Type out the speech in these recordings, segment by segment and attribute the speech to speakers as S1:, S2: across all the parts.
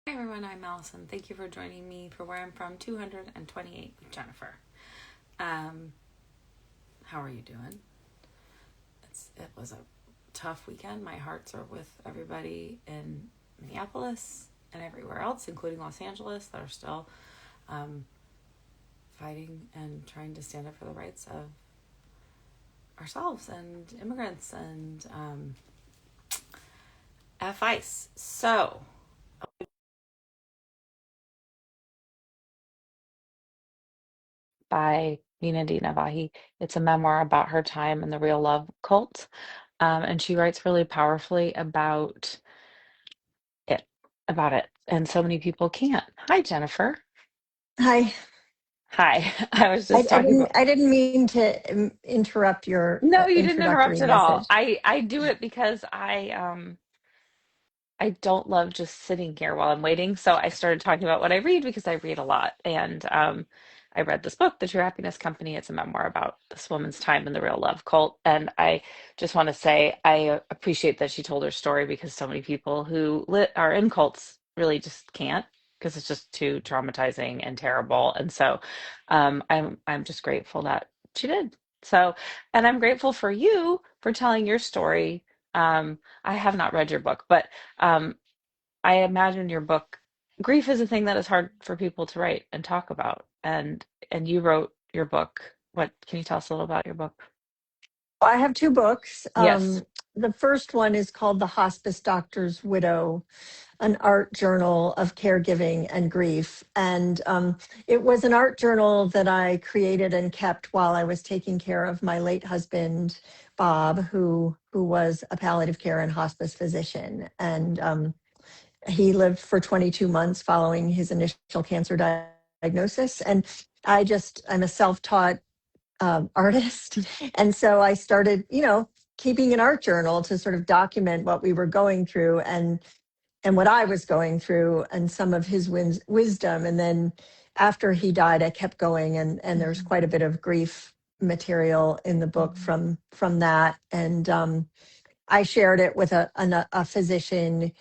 S1: Hi everyone, I'm Allison. Thank you for joining me for Where I'm From 228 with Jennifer. Um, how are you doing? It was a tough weekend. My hearts are with everybody in Minneapolis and everywhere else, including Los Angeles, that are still um, fighting and trying to stand up for the rights of ourselves and immigrants and F-ICE. So, by Nina D. Navahi. It's a memoir about her time in the real love cult. And she writes really powerfully it, about it. And so many people can't. Hi, Jennifer.
S2: Hi.
S1: Hi. I was
S2: I,
S1: just
S2: I
S1: talking
S2: didn't.
S1: about.
S2: I didn't mean to interrupt your
S1: No, you didn't
S2: introductory
S1: interrupt at all.
S2: message.
S1: I do it because I don't love just sitting here while I'm waiting. So I started talking about what I read because I read a lot. And I read this book, The True Happiness Company. It's a memoir about this woman's time in the real love cult. And I just want to say I appreciate that she told her story because so many people who are in cults really just can't because it's just too traumatizing and terrible. And so I'm just grateful that she did. So, and I'm grateful for you for telling your story. I have not read your book, but um, I imagine your book, grief is a thing that is hard for people to write and talk about. And you wrote your book. What can you tell us a little about your book?
S2: I have two books.
S1: Yes.
S2: The first one is called "The Hospice Doctor's Widow," an art journal of caregiving and grief. And it was an art journal that I created and kept while I was taking care of my late husband, Bob, who was a palliative care and hospice physician. And he lived for 22 months following his initial cancer diagnosis. And I'm a self-taught artist. And so I started, keeping an art journal to sort of document what we were going through and what I was going through and some of his wisdom. And then after he died, I kept going, and there's
S1: Mhm.
S2: quite a bit of grief material in the book
S1: Mhm.
S2: from that. And I shared it with a physician,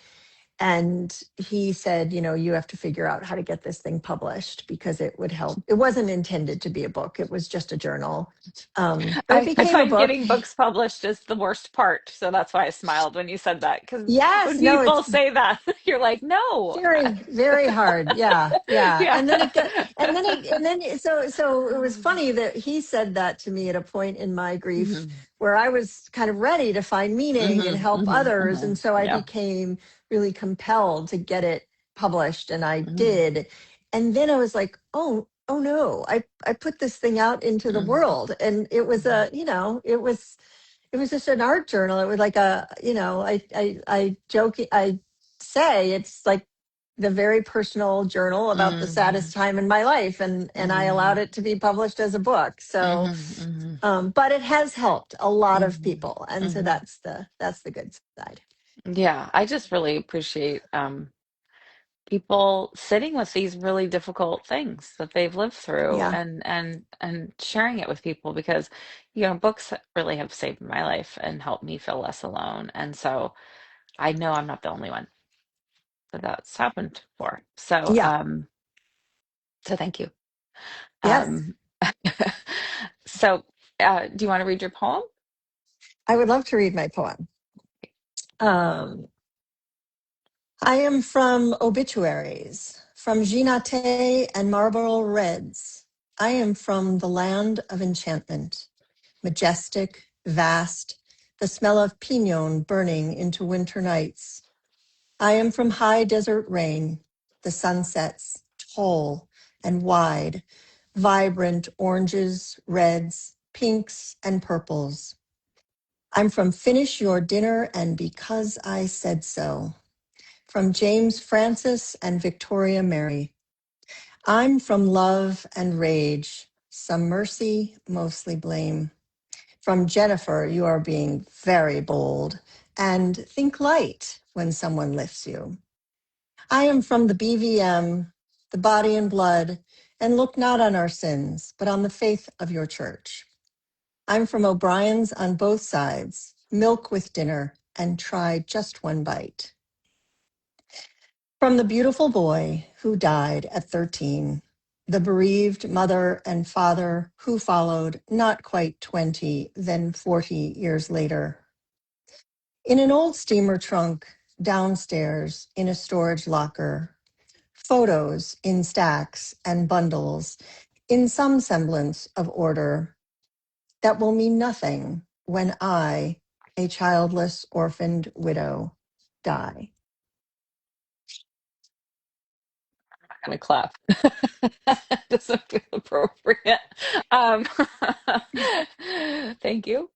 S2: and he said, you have to figure out how to get this thing published because it would help. It wasn't intended to be a book, it was just a journal. But it
S1: I
S2: became a
S1: find
S2: book.
S1: getting books published is the worst part. So that's why I smiled when you said that. Because
S2: Yes,
S1: when
S2: no,
S1: people
S2: it's
S1: say that, you're like, no.
S2: very, very hard. Yeah, yeah.
S1: Yeah.
S2: And then it got, and then so it was funny that he said that to me at a point in my grief
S1: Mhm.
S2: where I was kind of ready to find meaning and
S1: Mhm.
S2: help
S1: Mhm.
S2: others. And
S1: Mhm.
S2: so I
S1: Yeah.
S2: became really compelled to get it published, and I
S1: Mhm.
S2: did. And then I was like, oh no, I put this thing out into the
S1: Mhm.
S2: world. And it was it was just an art journal. It was like I joke, I say it's like the very personal journal about the
S1: Mhm.
S2: saddest time in my life, and I allowed
S1: Mhm.
S2: it to be published as a book. So
S1: Mhm. Mhm.
S2: but it has helped a lot of
S1: Mhm.
S2: people, and so
S1: Mhm.
S2: that's the good side.
S1: Yeah, I just really appreciate people sitting with these really difficult things that they've lived through
S2: Yeah.
S1: and sharing it with people because books really have saved my life and helped me feel less alone. And so I know I'm not the only one that that's happened for. So
S2: Yeah.
S1: so thank you.
S2: Yes,
S1: Um so do you want to read your poem?
S2: I would love to read my poem. um I am from Obituaries, from Jean Naté and Marlboro Reds. I am from the land of enchantment, majestic, vast, the smell of piñon burning into winter nights. I am from high desert rain, the sunsets, tall and wide, vibrant oranges, reds, pinks, and purples. I'm from Finish Your Dinner and Because I Said So, from James Francis and Victoria Mary. I'm from Love and Rage, some mercy, mostly blame. From Jennifer, you are being very bold, and think light when someone lifts you. I am from the BVM, the body and blood, and look not on our sins, but on the faith of your church. I'm from O'Brien's on both sides, milk with dinner, and try just one bite. From the beautiful boy who died at 13, the bereaved mother and father who followed not quite 20, then 40 years later. In an old steamer trunk downstairs in a storage locker, photos in stacks and bundles in some semblance of order that will mean nothing when I, a childless, orphaned widow, die.
S1: I'm gonna clap. Doesn't feel appropriate. Um, thank you.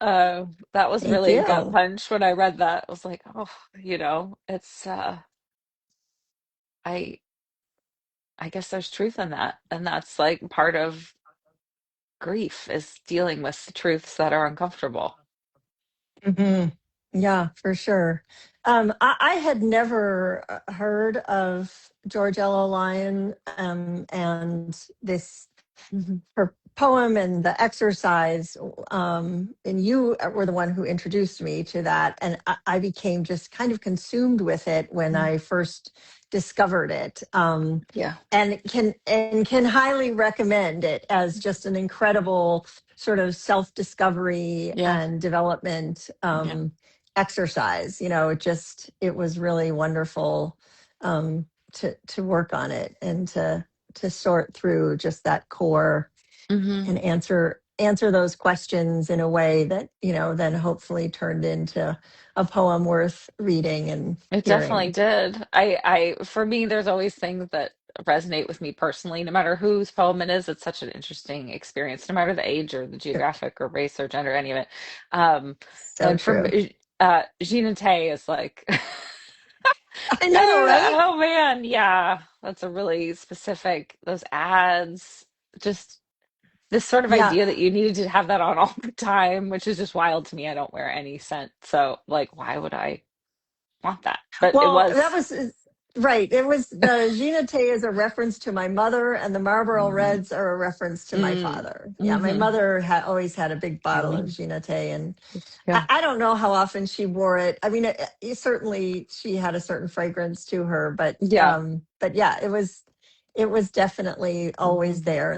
S1: That was
S2: Thank
S1: really a gut
S2: you.
S1: punch when I read that. I was like, oh, it's I I guess there's truth in that. And that's like part of grief is dealing with truths that are uncomfortable.
S2: hmm Yeah, for sure. I had never heard of George L. Lyon and this
S1: Hmm.
S2: her poem and the exercise. And you were the one who introduced me to that, and I became just kind of consumed with it when I first discovered it.
S1: Yeah.
S2: And can highly recommend it as just an incredible sort of self-discovery
S1: Yeah.
S2: and development
S1: Yeah.
S2: exercise. It was really wonderful to work on it and to sort through just that core
S1: Hmm.
S2: and answer those questions in a way that then hopefully turned into a poem worth reading and
S1: It definitely
S2: hearing.
S1: did. For me, there's always things that resonate with me personally, no matter whose poem it is. It's such an interesting experience, no matter the age or the geographic or race or gender, any of it. Um,
S2: So
S1: and for
S2: true.
S1: me, Jean Naté is like,
S2: I know, right?
S1: oh man, yeah, that's a really specific, those ads, just this sort of
S2: Yeah.
S1: idea that you needed to have that on all the time, which is just wild to me. I don't wear any scent, so like, why would I want that? But it
S2: Well, that
S1: was.
S2: was right. It was the Jean Tay is a reference to my mother, and the Marlboro
S1: Mhm.
S2: Reds are a reference to my
S1: Mm.
S2: father. Yeah, my
S1: Hmm.
S2: mother always had a big bottle of
S1: Hmm.
S2: Jean Tay, and I,
S1: Yeah.
S2: I don't know how often she wore it. I mean, certainly she had a certain fragrance to her,
S1: Yeah.
S2: but yeah, it was definitely always
S1: Hmm.
S2: there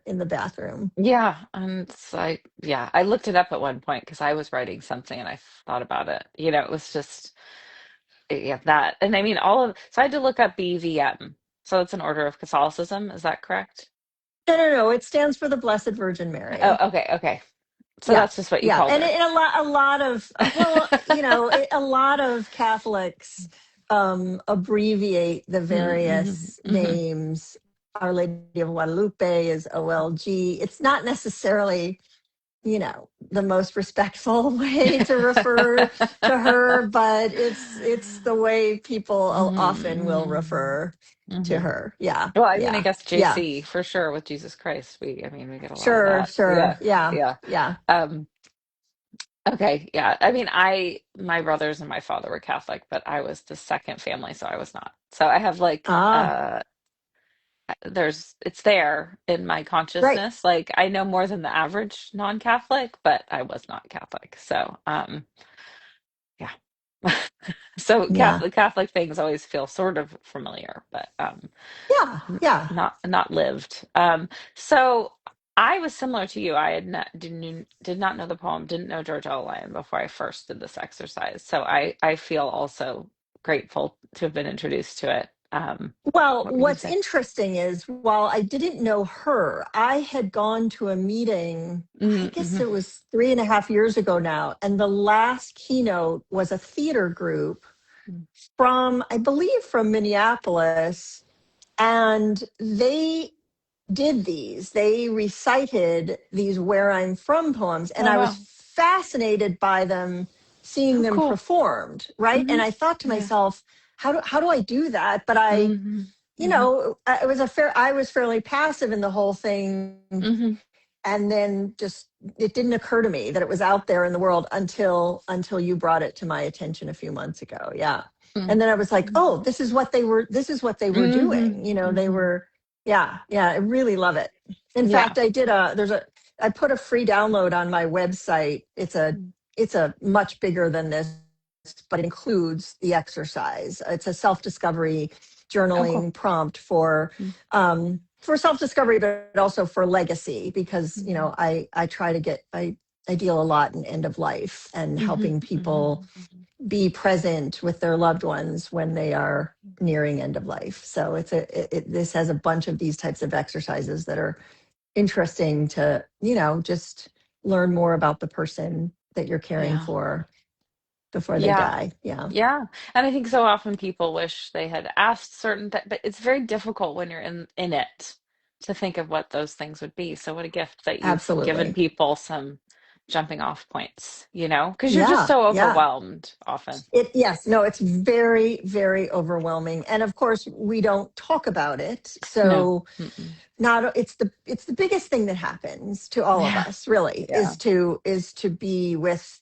S2: in the bathroom.
S1: Yeah. And it's like, yeah, I looked it up at one point because I was writing something and I thought about it. It was just, yeah, that. And I mean, so I had to look up BVM. So it's an order of Catholicism. Is that correct?
S2: No, no, no. It stands for the Blessed Virgin Mary.
S1: Oh, okay. Okay. So
S2: Yeah,
S1: that's just what you
S2: yeah,
S1: called
S2: and
S1: her.
S2: a lot of well, a lot of Catholics abbreviate the
S1: Mm-hmm.
S2: various
S1: Hmm.
S2: names. Our Lady of Guadalupe is OLG. It's not necessarily the most respectful way to refer to her, but it's the way people often will
S1: Hmm.
S2: refer to
S1: Hmm.
S2: her. Yeah,
S1: Well, I mean, I
S2: yeah,
S1: guess
S2: yeah.
S1: JC for sure with Jesus Christ. I mean, we get a lot of
S2: Sure,
S1: that.
S2: sure.
S1: Yeah.
S2: Yeah,
S1: Yeah.
S2: yeah.
S1: Um, okay. Yeah. I mean, my brothers and my father were Catholic, but I was the second family, so I was not. So I have like,
S2: Ah,
S1: it's there in my
S2: right.
S1: consciousness. Like I know more than the average non-Catholic, but I was not Catholic. So, yeah. So
S2: Yeah.
S1: Catholic things always feel sort of familiar, but
S2: Yeah, yeah.
S1: not lived. So I was similar to you. I had not, did not know the poem, didn't know George L. Lyon before I first did this exercise. So I feel also grateful to have been introduced to it.
S2: Well,
S1: What were you gonna
S2: what's
S1: say?
S2: interesting is while I didn't know her, I had gone to a meeting, I guess
S1: Mm-hmm.
S2: it was 3.5 years ago now, and the last keynote was a theater group from, I believe, from Minneapolis, and they recited these Where I'm From poems, and
S1: Oh
S2: I was
S1: wow.
S2: fascinated by them, seeing
S1: Oh
S2: them
S1: cool.
S2: performed, right?
S1: Hmm.
S2: And I thought to
S1: Yeah.
S2: myself, how do I do that? But
S1: Hmm. Hmm.
S2: I was fairly passive in the whole thing,
S1: Hmm.
S2: and then just it didn't occur to me that it was out there in the world until you brought it to my attention a few months ago. Yeah. And then I was like, oh, this is what they were
S1: Hmm.
S2: doing. They
S1: Hmm.
S2: were, yeah, yeah. I really love it. In
S1: Yeah.
S2: fact, I put a free download on my website. It's a much bigger than this but it includes the exercise. It's a self-discovery
S1: Oh, cool.
S2: journaling prompt for self-discovery, but also for legacy, because
S1: Mm-hmm.
S2: I try to get I deal a lot in end of life and
S1: Hmm.
S2: helping
S1: Hmm.
S2: people be present with their loved ones when they are nearing end of life. So this has a bunch of these types of exercises that are interesting to, just learn more about the person that you're caring
S1: Yeah.
S2: for before they
S1: Yeah.
S2: die. Yeah,
S1: Yeah. And I think so often people wish they had asked certain things, but it's very difficult when you're in it to think of what those things would be. So what a gift that you've given
S2: absolutely.
S1: people some jumping off points, because you're just
S2: Yeah,
S1: so
S2: yeah.
S1: overwhelmed often.
S2: Yes, no, it's very, very overwhelming. And of course, we don't talk about it.
S1: No.
S2: So
S1: Mm-mm.
S2: not it's the biggest thing that happens to all of
S1: Yeah.
S2: us, really,
S1: Yeah.
S2: is to be with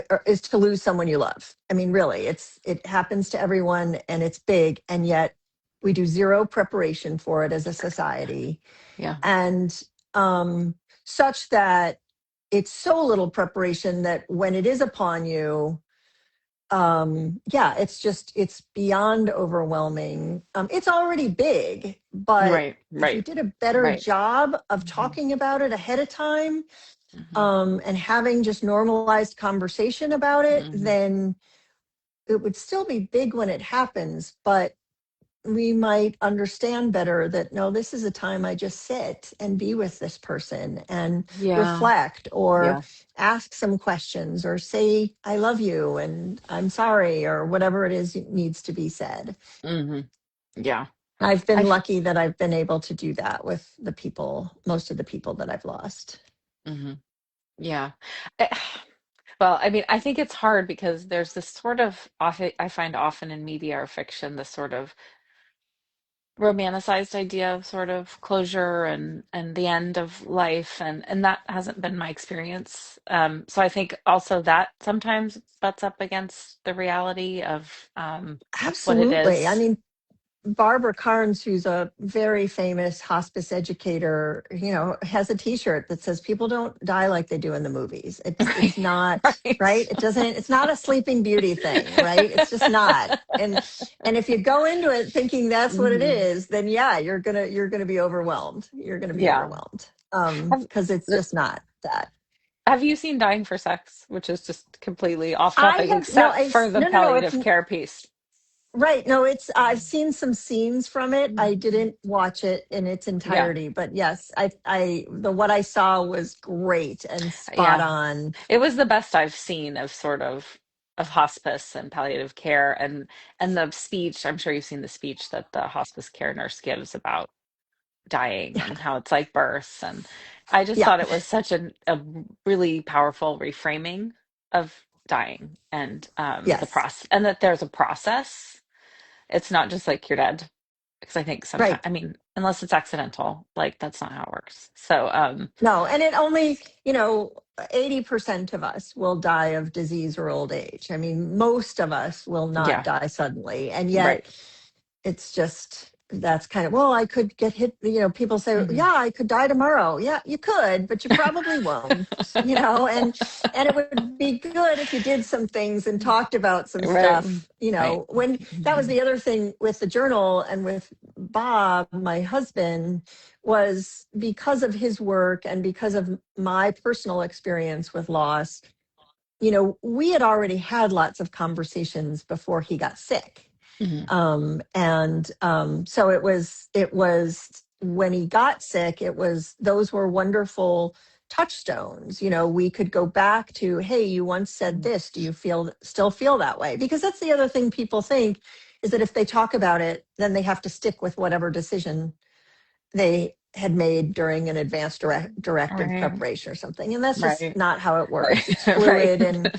S2: or is to lose someone you love. I mean, really, it happens to everyone and it's big, and yet we do zero preparation for it as a society.
S1: Yeah.
S2: And such that it's so little preparation that when it is upon you, yeah, it's beyond overwhelming. It's already big, but
S1: Right.
S2: if we
S1: Right.
S2: did a better
S1: Right.
S2: job of
S1: Hmm.
S2: talking about it ahead of time,
S1: Hmm.
S2: and having just normalized conversation about it,
S1: Hmm.
S2: then it would still be big when it happens, but we might understand better that no, this is a time I just sit and be with this person and
S1: Yeah.
S2: reflect, or
S1: Yeah.
S2: ask some questions, or say I love you and I'm sorry, or whatever it is needs to be said.
S1: Hmm. Yeah.
S2: I've been
S1: I
S2: lucky that I've been able to do that with most of the people that I've lost.
S1: hmm. Yeah. Eh, Well, I mean, I think it's hard because there's this sort of often I find often in media or fiction, this sort of romanticized idea of sort of closure and the end of life, and that hasn't been my experience. So I think also that sometimes butts up against the reality of what it
S2: Absolutely. I
S1: is.
S2: mean, Barbara Carnes, who's a very famous hospice educator, has a T-shirt that says "People don't die like they do in the movies."
S1: Right.
S2: It's not right.
S1: Right.
S2: It doesn't. It's not a Sleeping Beauty thing, right? It's just not. And if you go into it thinking that's what it
S1: Hmm.
S2: is, then yeah, you're gonna be overwhelmed. You're gonna be
S1: Yeah.
S2: overwhelmed,
S1: Have,
S2: because it's just not that.
S1: have you seen Dying for Sex, which is just completely off
S2: I
S1: topic,
S2: have no.
S1: except
S2: It's
S1: for the
S2: no, no, no. It's
S1: palliative care piece?
S2: right. No, it's I've seen some scenes from it. I
S1: Mhm.
S2: didn't watch it in its
S1: Yeah.
S2: entirety, but yes, the what I saw was great and spot
S1: Yeah.
S2: on.
S1: It was the best I've seen of sort of hospice and palliative care and the speech, I'm sure you've seen the speech that the hospice care nurse gives about dying
S2: Yeah.
S1: and how it's like birth. And I just
S2: Yeah.
S1: thought it was such a really powerful reframing of dying and the
S2: Yes.
S1: process, and that there's a process. It's not just like you're dead. Because I think sometimes,
S2: Right.
S1: I mean, unless it's accidental, like that's not how it works. So,
S2: No, and it only, 80% of us will die of disease or old age. I mean, most of us will not
S1: yeah,
S2: die suddenly. And
S1: right.
S2: yet it's just that's kind of, well, I could get hit. People say,
S1: Hmm.
S2: yeah, I could die tomorrow. Yeah, you could, but you probably won't. And it would be good if you did some things and talked about some
S1: Right.
S2: stuff.
S1: Right.
S2: When that was
S1: Mhm.
S2: the other thing with the journal and with Bob, my husband, was because of his work and because of my personal experience with loss. We had already had lots of conversations before he got sick,
S1: Mhm.
S2: and so it was when he got sick, it was those were wonderful touchstones. We could go back to, hey, you once said
S1: Mhm.
S2: this, do you still feel that way? Because that's the other thing people think, is that if they talk about it, then they have to stick with whatever decision they had made during an advanced directive
S1: Right.
S2: preparation or something. And that's just
S1: Right.
S2: not how it works. It's
S1: Right. Right.
S2: fluid. And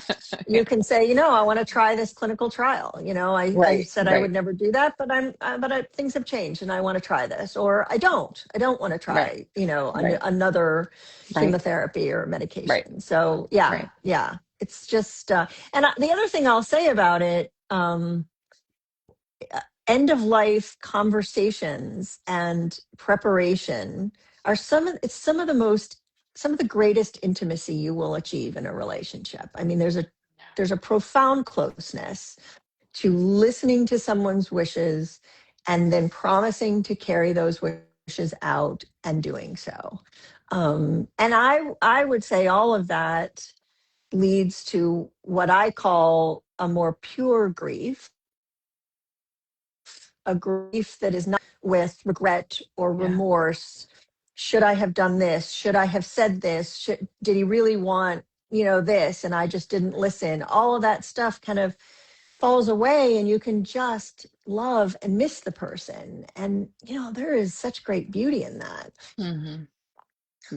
S1: Yeah.
S2: you can say, I want to try this clinical trial. I
S1: Right.
S2: said I would
S1: Right.
S2: never do that, but things have changed and I want to try this, or I don't want to
S1: Right.
S2: try,
S1: Right.
S2: another
S1: Right.
S2: chemotherapy or
S1: Right.
S2: medication. So yeah,
S1: Right.
S2: yeah, it's just, the other thing I'll say about it, end of life conversations and preparation are some of the greatest intimacy you will achieve in a relationship. I mean, there's a there's a profound closeness to listening to someone's wishes and then promising to carry those wishes out and doing so. And I would say all of that leads to what I call a more pure grief, a grief that is not with regret or
S1: Yeah.
S2: remorse. Should I have done this? Should I have said this? Did he really want, this and I just didn't listen? All of that stuff kind of falls away and you can just love and miss the person. And, there is such great beauty in that.
S1: Hmm.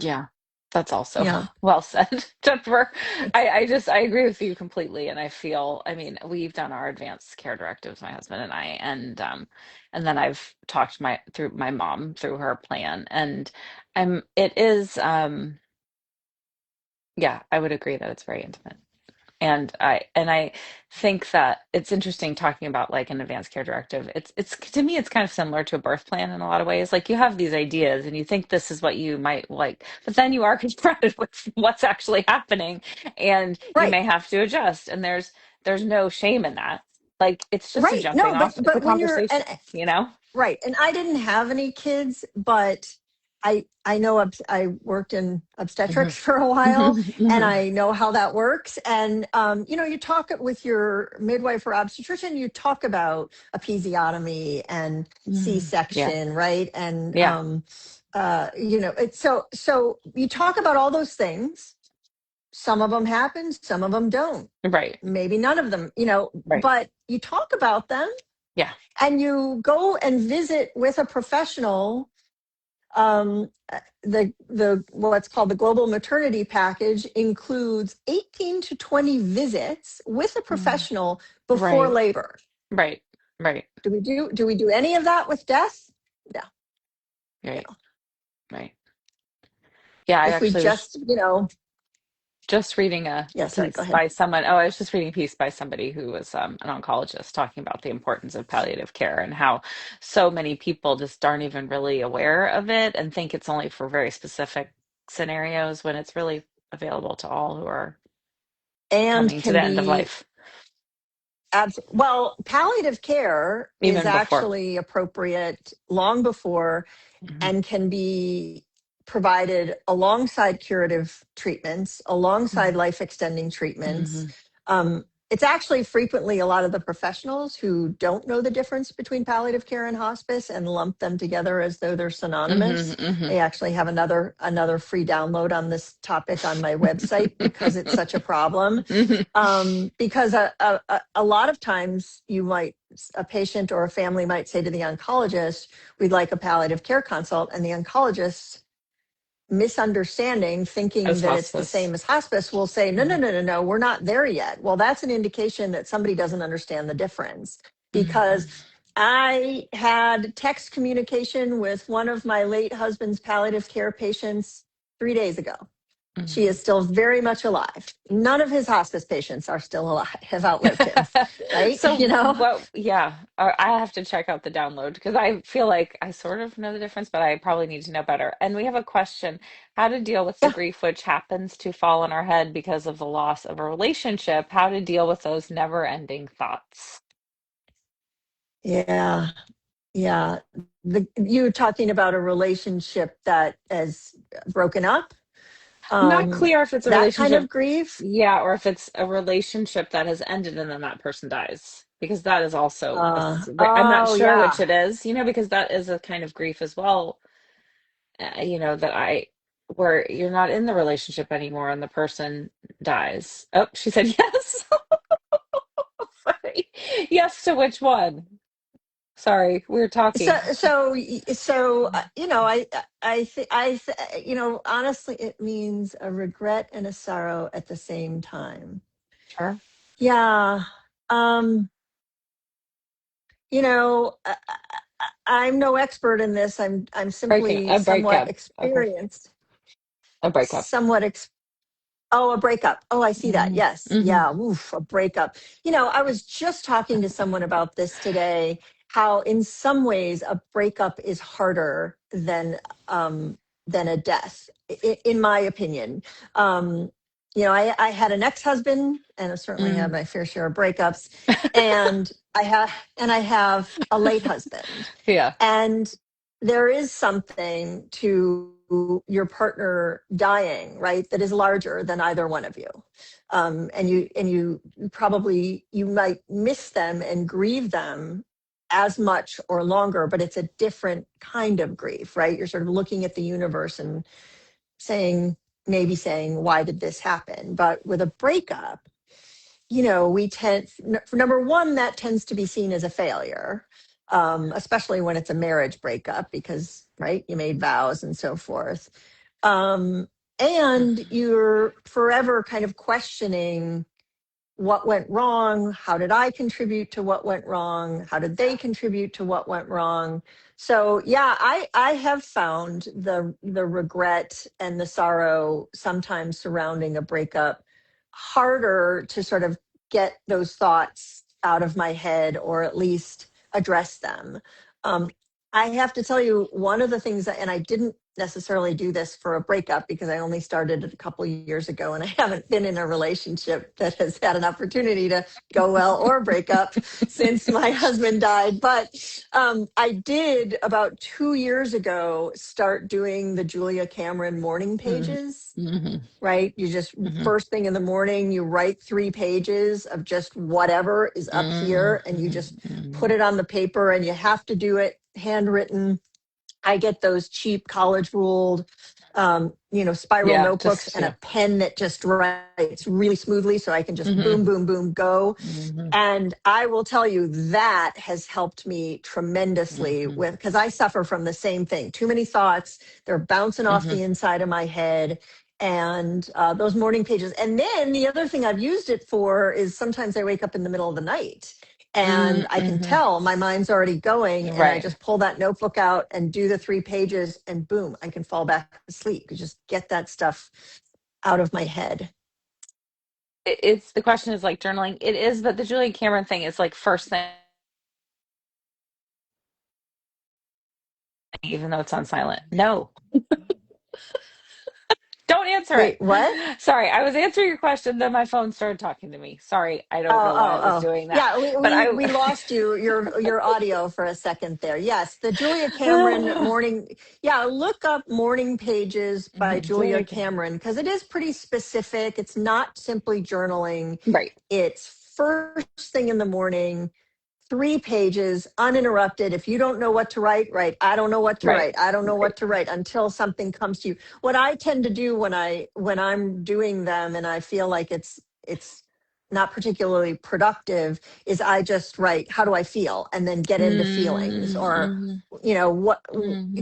S1: Yeah, that's also
S2: Yeah.
S1: well said, Jennifer. I agree with you completely, and I feel, I mean, we've done our advanced care directives, my husband and I, and then I've talked through my mom through her plan, and it is, yeah, I would agree that it's very intimate. And I think that it's interesting talking about like an advanced care directive. It's to me it's kind of similar to a birth plan in a lot of ways. Like you have these ideas and you think this is what you might like, but then you are confronted with what's actually happening and you
S2: Right.
S1: may have to adjust. And there's no shame in that. Like it's just a
S2: Right.
S1: jumping
S2: No,
S1: off. It's a
S2: but when you're,
S1: conversation, you know?
S2: right. And I didn't have any kids, but I know I worked in
S1: Hmm.
S2: obstetrics for a while
S1: Hmm.
S2: and
S1: Hmm.
S2: I know how that works. And, you talk with your midwife or obstetrician, you talk about episiotomy and
S1: Yeah.
S2: C-section, right? And,
S1: Yeah.
S2: it's so you talk about all those things. Some of them happen, some of them don't.
S1: Right.
S2: Maybe none of them,
S1: Right.
S2: but you talk about them
S1: Yeah.
S2: and you go and visit with a professional. The what's called the global maternity package includes 18 to 20 visits with a
S1: Mm.
S2: professional before
S1: Right.
S2: labor.
S1: Right. Right.
S2: Do we do any of that with death? No.
S1: Right.
S2: No.
S1: Right. Yeah, I
S2: If we
S1: actually was
S2: just,
S1: just reading a
S2: yeah, sorry, go
S1: piece
S2: ahead.
S1: by someone. Oh, I was just reading a piece by somebody who was an oncologist talking about the importance of palliative care and how so many people just aren't even really aware of it and think it's only for very specific scenarios when it's really available to all who are
S2: And
S1: coming to
S2: can
S1: the end of
S2: be
S1: life,
S2: well, palliative care is
S1: even before.
S2: actually appropriate long before
S1: Hmm.
S2: and can be provided alongside curative treatments, alongside life extending treatments.
S1: Hmm.
S2: It's actually frequently a lot of the professionals who don't know the difference between palliative care and hospice and lump them together as though they're
S1: Hmm.
S2: synonymous.
S1: Hmm.
S2: I actually have another free download on this topic on my website because it's such a problem.
S1: Hmm.
S2: Because a lot of times a patient or a family might say to the oncologist, we'd like a palliative care consult, and the oncologist, misunderstanding, thinking
S1: As
S2: that it's the
S1: hospice.
S2: same as hospice, will say, no, no,
S1: Hmm.
S2: no, no, no, we're not there yet. Well, that's an indication that somebody doesn't understand the difference. Because
S1: Hmm.
S2: I had text communication with one of my late husband's palliative care patients 3 days ago. She is still very much alive. None of his hospice patients are still alive, have outlived him, right?
S1: So what, yeah, I have to check out the download because I feel like I sort of know the difference, but I probably need to know better. And we have a question, how to deal with the
S2: Yeah.
S1: grief which happens to fall on our head because of the loss of a relationship, how to deal with those never-ending thoughts.
S2: Yeah. Yeah. You talking about a relationship that has broken up,
S1: Not clear if it's a
S2: that kind
S1: relationship,
S2: of grief.
S1: yeah, or if it's a relationship that has ended and then that person dies. Because that is also I'm not
S2: Oh,
S1: sure
S2: yeah.
S1: which it is, because that is a kind of grief as well, that where you're not in the relationship anymore and the person dies. Oh, she said yes. Sorry. Yes to which one? Sorry, we're
S2: So,
S1: talking.
S2: honestly, it means a regret and a sorrow at the same time.
S1: Sure.
S2: Yeah. Um, I'm no expert in this. I'm
S1: Breaking
S2: simply
S1: a
S2: somewhat
S1: breakup. Okay.
S2: experienced,
S1: A breakup.
S2: somewhat Oh, a breakup. Oh, I see that.
S1: Hmm.
S2: Yes.
S1: Hmm.
S2: Yeah. Oof, a breakup. I was just talking to someone about this today, how in some ways a breakup is harder than a death, in my opinion. Um, I had an ex-husband, and I certainly had
S1: Mm.
S2: my fair share of breakups, and I have a late husband,
S1: Yeah.
S2: and there is something to your partner dying, right? That is larger than either one of you, and you probably you might miss them and grieve them as much or longer, but it's a different kind of grief, right? You're sort of looking at the universe and saying, maybe saying, why did this happen? But with a breakup, we tend, for number one, that tends to be seen as a failure, especially when it's a marriage breakup, because, right, you made vows and so forth. Um, and
S1: Mhm.
S2: you're forever kind of questioning what went wrong, how did I contribute to what went wrong, how did they contribute to what went wrong. So yeah, I have found the regret and the sorrow sometimes surrounding a breakup harder to sort of get those thoughts out of my head, or at least address them. um, I have to tell you, one of the things that, and I didn't necessarily do this for a breakup because I only started it a couple of years ago, and I haven't been in a relationship that has had an opportunity to go well or break up since my husband died. But I did about 2 years ago start doing the Julia Cameron morning
S1: Mhm.
S2: pages,
S1: Mhm.
S2: right? You just,
S1: Mhm.
S2: first thing in the morning, you write 3 pages of just whatever is up
S1: Mhm.
S2: here, and you just put
S1: Mhm.
S2: it on the paper, and you have to do it handwritten. I get those cheap college ruled, spiral
S1: Yeah,
S2: notebooks,
S1: just
S2: and a
S1: yeah.
S2: pen that just writes really smoothly so I can just boom,
S1: Mhm.
S2: boom, boom, go.
S1: Mhm.
S2: And I will tell you that has helped me tremendously
S1: Mhm.
S2: with, because I suffer from the same thing. Too many thoughts, they're bouncing off
S1: Mhm.
S2: the inside of my head. And those morning pages. And then the other thing I've used it for is sometimes I wake up in the middle of the night and I can
S1: Mhm.
S2: tell my mind's already going, and I
S1: Right.
S2: just pull that notebook out and do the 3 pages, and boom, I can fall back asleep. You just get that stuff out of my head.
S1: It's the question is like journaling. It is, but the Julia Cameron thing is like first thing, even though it's on silent. No, don't answer
S2: Wait,
S1: it.
S2: what?
S1: Sorry, I was answering your question, then my phone started talking to me. Sorry, I don't
S2: Oh,
S1: know why
S2: oh,
S1: I was
S2: oh.
S1: doing that.
S2: Yeah, we,
S1: But
S2: we,
S1: I
S2: we lost your audio for a second there. Yes, the Julia Cameron morning. Yeah, look up Morning Pages by Julia
S1: Julia Cameron.
S2: Cameron, because it is pretty specific. It's not simply journaling.
S1: Right,
S2: It's first thing in the morning, 3 pages, uninterrupted. If you don't know what to write, write, I don't know what to
S1: right,
S2: write. I don't know
S1: right.
S2: what to write, until something comes to you. What I tend to do when I'm doing them and I feel like it's not particularly productive, is I just write, how do I feel? And then get into feelings, or
S1: Mm-hmm.
S2: what,
S1: Mm-hmm.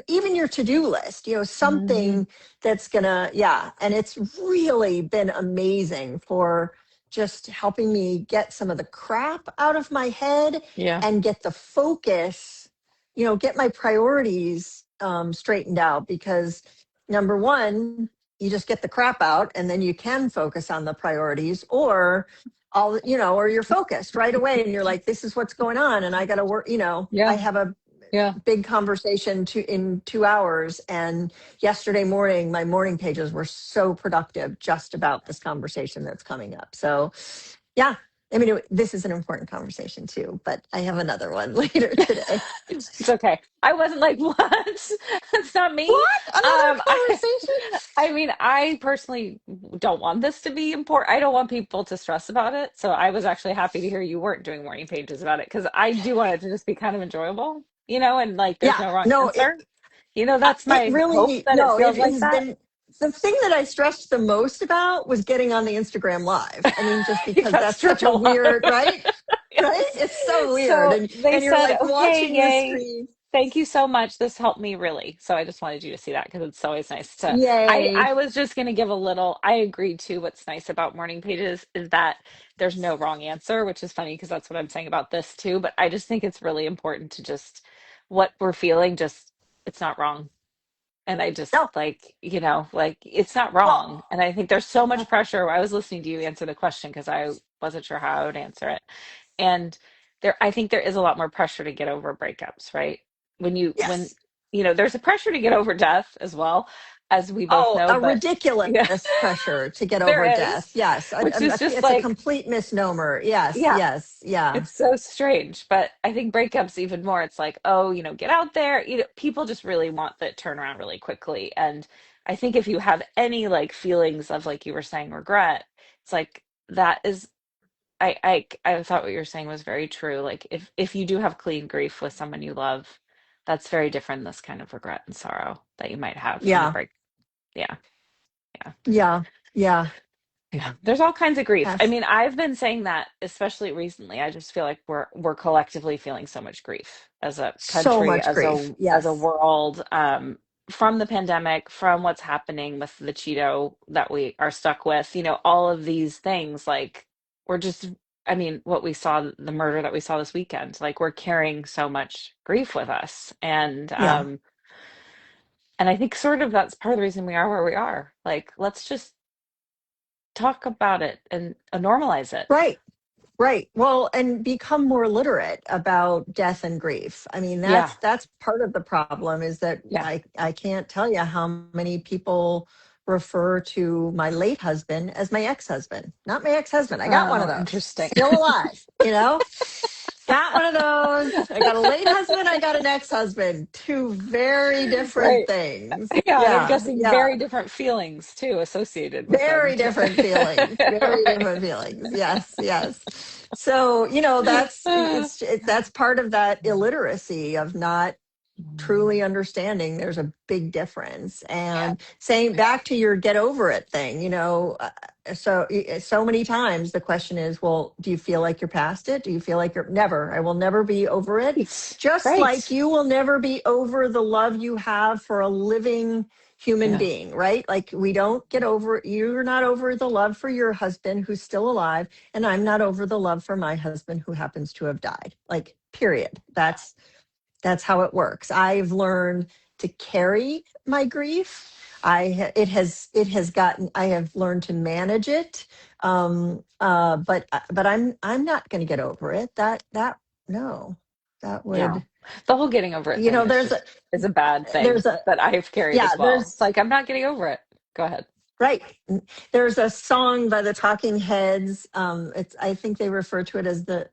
S2: even your to-do list,
S1: Mm-hmm.
S2: something that's gonna, yeah. And it's really been amazing for just helping me get some of the crap out of my head
S1: Yeah.
S2: and get the focus, get my priorities straightened out. Because number one, you just get the crap out and then you can focus on the priorities, or or you're focused right away and you're like, this is what's going on and I got to work. I
S1: Yeah.
S2: have a
S1: Yeah.
S2: big conversation in 2 hours. And yesterday morning, my morning pages were so productive just about this conversation that's coming up. So, yeah, I mean, this is an important conversation too, but I have another one later today.
S1: It's okay. I wasn't like, what? It's not me.
S2: What? Another
S1: Um, I,
S2: conversation?
S1: I mean, I personally don't want this to be important. I don't want people to stress about it. So I was actually happy to hear you weren't doing morning pages about it because I do want it to just be kind of enjoyable, and like there's
S2: Yeah,
S1: no wrong
S2: no,
S1: answer. That's
S2: it
S1: my hope
S2: really,
S1: that it
S2: no, it
S1: feels like
S2: has
S1: that.
S2: been, the thing that I stressed the most about was getting on the Instagram live. I mean, just
S1: You
S2: because
S1: got
S2: that's such
S1: stretched
S2: a
S1: a lot.
S2: weird, right? Right?
S1: Yes.
S2: It's so weird.
S1: So
S2: And
S1: they
S2: and you're
S1: said,
S2: like
S1: okay,
S2: watching the
S1: yay.
S2: screen.
S1: Thank you so much. This helped me really. So I just wanted you to see that because it's always nice to
S2: Yay.
S1: I was just going to give a little I agree too. What's nice about morning pages is that there's no wrong answer, which is funny because that's what I'm saying about this too, but I just think it's really important to just what we're feeling just it's not wrong. And I just
S2: No.
S1: like it's not
S2: Well,
S1: wrong. And I think there's so much pressure. I was listening to you answer the question because I wasn't sure how I would answer it. And I think there is a lot more pressure to get over breakups, right? When
S2: yes.
S1: there's a pressure to get over death as well. as we both
S2: Oh,
S1: know,
S2: a
S1: but
S2: ridiculous
S1: yeah,
S2: pressure to get over
S1: there
S2: death.
S1: is,
S2: Yes,
S1: which is just
S2: it's a
S1: like,
S2: complete misnomer. Yes,
S1: yeah,
S2: yes, yeah,
S1: it's so strange. But I think breakups even more, it's like, oh, get out there. People just really want the turnaround really quickly. And I think if you have any like feelings of, like you were saying, regret, it's like that is I thought what you were saying was very true. Like if you do have clean grief with someone you love, that's very different than this kind of regret and sorrow that you might have from the
S2: yeah,
S1: break. Yeah. Yeah.
S2: yeah, yeah.
S1: Yeah. There's all kinds of grief. I
S2: Yes,
S1: mean, I've been saying that especially recently. I just feel like we're collectively feeling so much grief as a
S2: so
S1: country,
S2: much
S1: as
S2: grief.
S1: a
S2: Yes,
S1: world, from the pandemic, from what's happening with the Cheeto that we are stuck with, all of these things, like we're just, I mean, what we saw, the murder that we saw this weekend, like we're carrying so much grief with us.
S2: yeah,
S1: And I think sort of that's part of the reason we are where we are. Like, let's just talk about it and normalize it.
S2: right. Right. Well, and become more literate about death and grief. I mean,
S1: Yeah.
S2: that's part of the problem is that
S1: Yeah.
S2: I can't tell you how many people refer to my late husband as my ex-husband. Not my ex-husband. I got one of
S1: Oh,
S2: those.
S1: interesting.
S2: Still alive, you know? Got one of those. I got a late husband, I got an ex-husband. Two very different
S1: Right.
S2: things.
S1: Yeah, and I'm
S2: Yeah,
S1: guessing
S2: yeah.
S1: very different feelings too associated with them
S2: Very
S1: too.
S2: different feelings. Very
S1: Right.
S2: different feelings. Yes, yes. So, that's part of that illiteracy of not truly understanding there's a big difference.
S1: Yeah.
S2: And saying back to your get over it thing, so many times the question is, well, do you feel like you're past it? Do you feel like you're never? I will never be over it.
S1: Right.
S2: Just like
S1: Right.
S2: you will never be over the love you have for a living human
S1: Yeah.
S2: being, right? Like we don't get over, you're not over the love for your husband who's still alive, and I'm not over the love for my husband who happens to have died. Like, period. That's how it works. I've learned to carry my grief. It has gotten. I have learned to manage it. But I'm not going to get over it. That no, that
S1: Yeah.
S2: would
S1: The whole getting over it thing is
S2: there's a
S1: just is a bad thing
S2: there's a
S1: that I've carried
S2: yeah
S1: as well. It's
S2: there's
S1: like I'm not getting over it. Go ahead.
S2: right. There's a song by the Talking Heads. It's I think they refer to it as the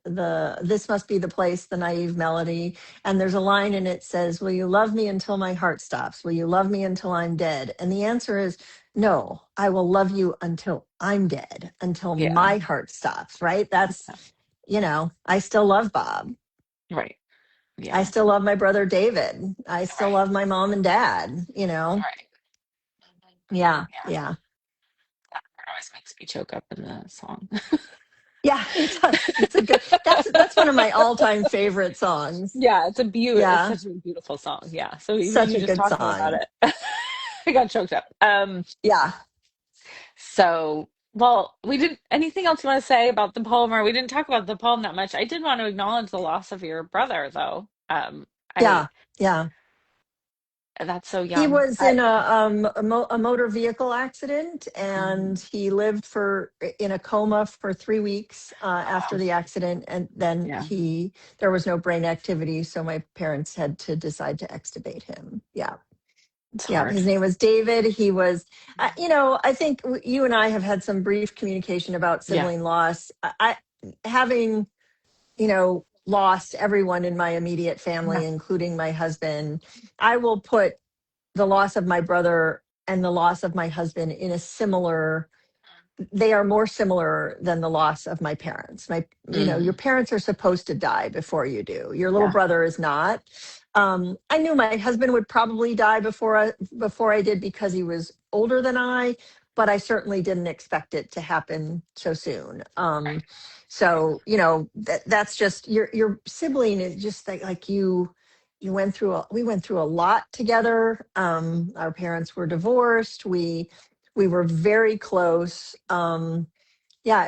S2: This Must Be the Place, the naive melody. And there's a line in it says, "Will you love me until my heart stops? Will you love me until I'm dead?" And the answer is no. I will love you until I'm dead, until
S1: Yeah.
S2: my heart stops. Right? That's
S1: Yeah.
S2: I still love Bob.
S1: Right.
S2: I
S1: Yeah.
S2: still love my brother David. I still
S1: Right.
S2: love my mom and dad.
S1: Right.
S2: Yeah,
S1: Yeah.
S2: yeah.
S1: That part always makes me choke up in the song.
S2: Yeah, it does. It's a good. That's one of my all-time favorite songs.
S1: Yeah, it's
S2: Yeah,
S1: such a beautiful song. Yeah. So even
S2: such
S1: you
S2: a
S1: just
S2: good
S1: talking about
S2: song.
S1: it, I got choked up.
S2: Yeah,
S1: So well, we didn't anything else you want to say about the poem, or we didn't talk about the poem that much. I did want to acknowledge the loss of your brother though. I
S2: yeah, yeah.
S1: That's so
S2: He
S1: young.
S2: was in a motor vehicle accident, and
S1: Mm,
S2: he lived for in a coma for 3 weeks after
S1: oh,
S2: the accident, and then
S1: yeah,
S2: there was no brain activity, so my parents had to decide to extubate him. Yeah.
S1: it's
S2: Yeah,
S1: hard.
S2: his name was David. He was, I think you and I have had some brief communication about
S1: Yeah.
S2: sibling loss. Having, lost everyone in my immediate
S1: Yeah.
S2: family, including my husband, I will put the loss of my brother and the loss of my husband in a similar, they are more similar than the loss of my parents. Your
S1: Mm,
S2: parents are supposed to die before you do. Your little
S1: yeah.
S2: brother is not. I knew my husband would probably die before I did because he was older than I, but I certainly didn't expect it to happen so soon.
S1: Right.
S2: So that's just your sibling is just like you. We went through a lot together. Our parents were divorced. We were very close. Yeah,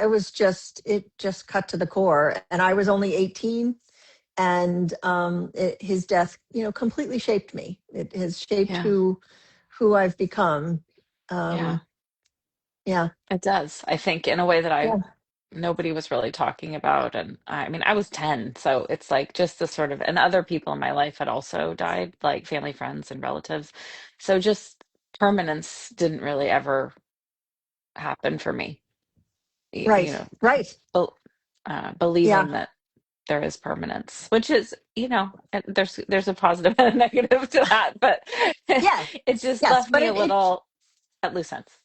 S2: it just cut to the core. And I was only 18, and his death, completely shaped me. It has shaped
S1: Yeah.
S2: who I've become.
S1: Yeah.
S2: Um, yeah,
S1: It does. I think in a way that I
S2: yeah,
S1: nobody was really talking about. And I mean, I was 10, so it's like just the sort of, and other people in my life had also died, like family, friends, and relatives. So just permanence didn't really ever happen for me. You
S2: Right.
S1: know,
S2: Right.
S1: bel believing
S2: Yeah.
S1: that there is permanence, which is, there's a positive and a negative to that, but
S2: Yes.
S1: it just
S2: Yes.
S1: left
S2: But
S1: me a
S2: it
S1: little at loose ends.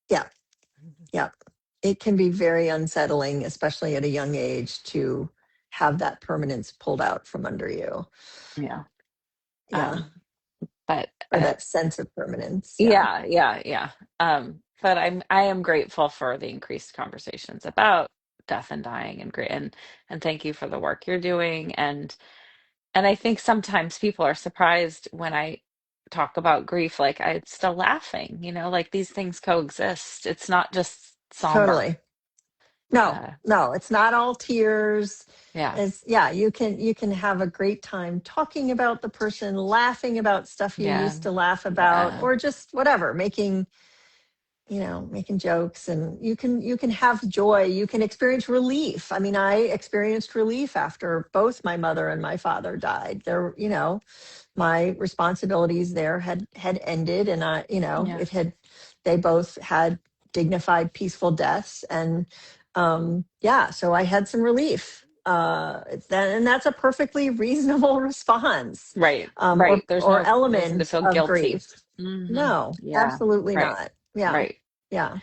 S2: yeah. Yeah. It can be very unsettling, especially at a young age, to have that permanence pulled out from under you.
S1: Yeah.
S2: Yeah.
S1: But
S2: Or that sense of permanence. Yeah.
S1: yeah, yeah, yeah. But I am grateful for the increased conversations about death and dying, and great, and thank you for the work you're doing. And I think sometimes people are surprised when I talk about grief, like I'm still laughing, like these things coexist. It's not just somber.
S2: Totally. No,
S1: Uh,
S2: no, it's not all tears.
S1: yeah,
S2: It's yeah, you can have a great time talking about the person, laughing about stuff you
S1: yeah,
S2: used to laugh about,
S1: yeah,
S2: or just whatever, making jokes, and you can have joy, you can experience relief. I mean, I experienced relief after both my mother and my father died. My responsibilities there had ended, and
S1: yeah.
S2: they both had dignified, peaceful deaths. And yeah, so I had some relief. And that's a perfectly reasonable response,
S1: Right,
S2: or
S1: right. There's
S2: or
S1: no reason to
S2: element
S1: feel
S2: of
S1: guilty.
S2: grief.
S1: Hmm.
S2: No,
S1: Yeah,
S2: absolutely
S1: right,
S2: not. Yeah.
S1: right.
S2: Yeah.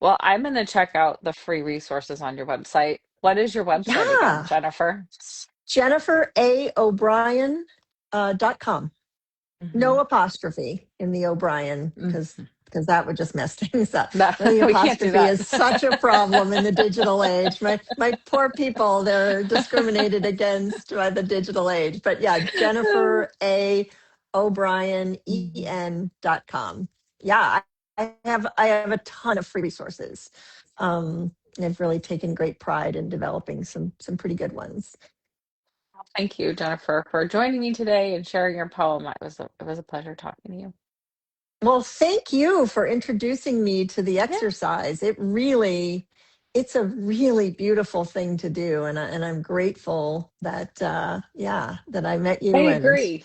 S1: Well, I'm going to check out the free resources on your website. What is your website again,
S2: Yeah.
S1: Jennifer?
S2: Jennifer A. O'Brien .com. No
S1: Hmm.
S2: apostrophe in the O'Brien, because that would just mess things up.
S1: No,
S2: The
S1: we can't do
S2: apostrophe
S1: that.
S2: is such a problem in the digital age. My poor people, they're discriminated against by the digital age. But yeah, Jennifer A. O'Brien
S1: Mhm.
S2: en.com. Yeah, I have a ton of free resources. And I've really taken great pride in developing some pretty good ones.
S1: Thank you, Jennifer, for joining me today and sharing your poem. It was a pleasure talking to you.
S2: Well, thank you for introducing me to the
S1: Yeah,
S2: exercise. It's a really beautiful thing to do, and I'm grateful that that I met
S1: I
S2: you. And
S1: agree.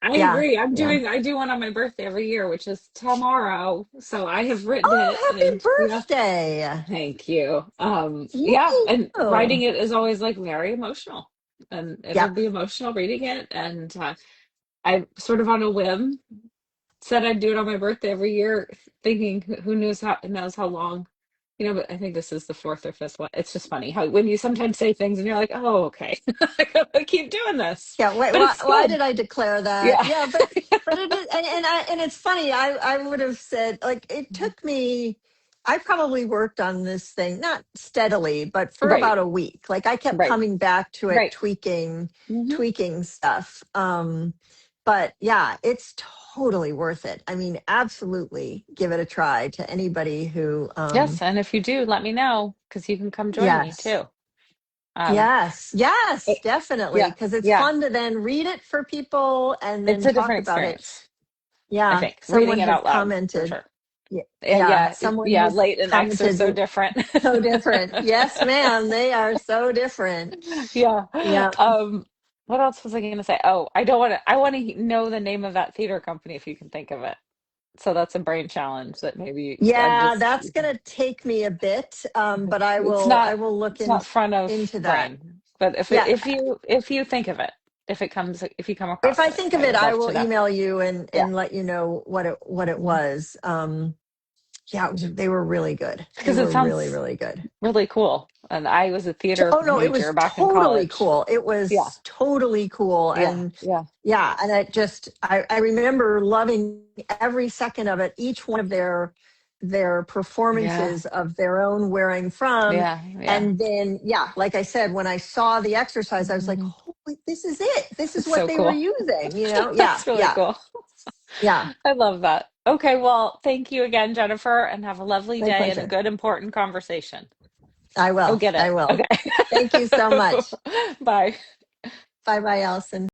S1: I
S2: yeah,
S1: agree.
S2: yeah.
S1: I do one on my birthday every year, which is tomorrow. So I have written it,
S2: Oh,
S1: and yeah,
S2: happy birthday!
S1: thank you. Yeah,
S2: Yay!
S1: and writing it is always like very emotional, and it'll
S2: Yeah,
S1: be emotional reading it. And I sort of on a whim said I'd do it on my birthday every year, thinking who knows how long, but I think this is the fourth or fifth one. It's just funny how when you sometimes say things and you're like, oh, okay, I gotta keep doing this,
S2: yeah. Wait,
S1: but
S2: why,
S1: it's
S2: why
S1: good.
S2: did I declare that?
S1: Yeah.
S2: Yeah, but it is, and it's funny. I would have said, like, it took me. I probably worked on this thing not steadily, but for
S1: Right,
S2: about a week. Like, I kept
S1: right,
S2: coming back to it,
S1: right. Hmm.
S2: tweaking stuff. But yeah, it's totally worth it. I mean, absolutely give it a try to anybody who.
S1: Yes, and if you do, let me know because you can come join me
S2: Yes.
S1: too. Um,
S2: Yes, yes,
S1: it-
S2: definitely.
S1: yeah,
S2: Because it's
S1: yeah,
S2: fun to then read it for people and
S1: it's
S2: then
S1: a
S2: talk
S1: different
S2: about it.
S1: experience, I
S2: Yeah,
S1: think, reading
S2: someone
S1: it
S2: had
S1: out loud for
S2: commented.
S1: sure.
S2: Yeah, yeah,
S1: Yeah,
S2: someone
S1: yeah,
S2: has
S1: late and X are
S2: commented,
S1: so different.
S2: so different. Yes, ma'am, they are so different.
S1: Yeah.
S2: Yeah.
S1: What else was I going to say? Oh, I want to know the name of that theater company if you can think of it. So that's a brain challenge that maybe I'm
S2: Yeah,
S1: just,
S2: that's going to take me a bit, but I
S1: it's
S2: will I
S1: not,
S2: will look
S1: it's not front of
S2: into that.
S1: brain. But
S2: Yeah.
S1: if you think of it, if you come
S2: If
S1: across
S2: I
S1: it,
S2: think of
S1: I
S2: it,
S1: would
S2: I
S1: love
S2: will
S1: to know.
S2: email you and
S1: Yeah.
S2: let you know what it
S1: Mhm.
S2: was. Yeah, they were really good. They
S1: Because it
S2: were really,
S1: sounds
S2: really good.
S1: really cool. And I was a theater
S2: Oh no, it
S1: major
S2: was
S1: back in
S2: totally
S1: college.
S2: cool. It
S1: Yeah.
S2: was totally cool.
S1: Yeah.
S2: And
S1: Yeah.
S2: yeah, and I remember loving every second of it. Each one of their
S1: Yeah.
S2: performances of their own wearing from.
S1: Yeah. Yeah.
S2: And then yeah, like I said, when I saw the exercise, I was like,
S1: Mhm.
S2: holy, this is it. This is
S1: It's
S2: what
S1: so
S2: they were
S1: cool.
S2: using, you know? Yeah,
S1: That's really
S2: yeah,
S1: cool.
S2: yeah.
S1: I love that. Okay, well, thank you again, Jennifer, and have a lovely
S2: My
S1: day and a
S2: pleasure.
S1: good, important conversation.
S2: I
S1: Go
S2: will.
S1: get it.
S2: I will.
S1: Okay.
S2: Thank you so much.
S1: Bye.
S2: Bye bye, Allison.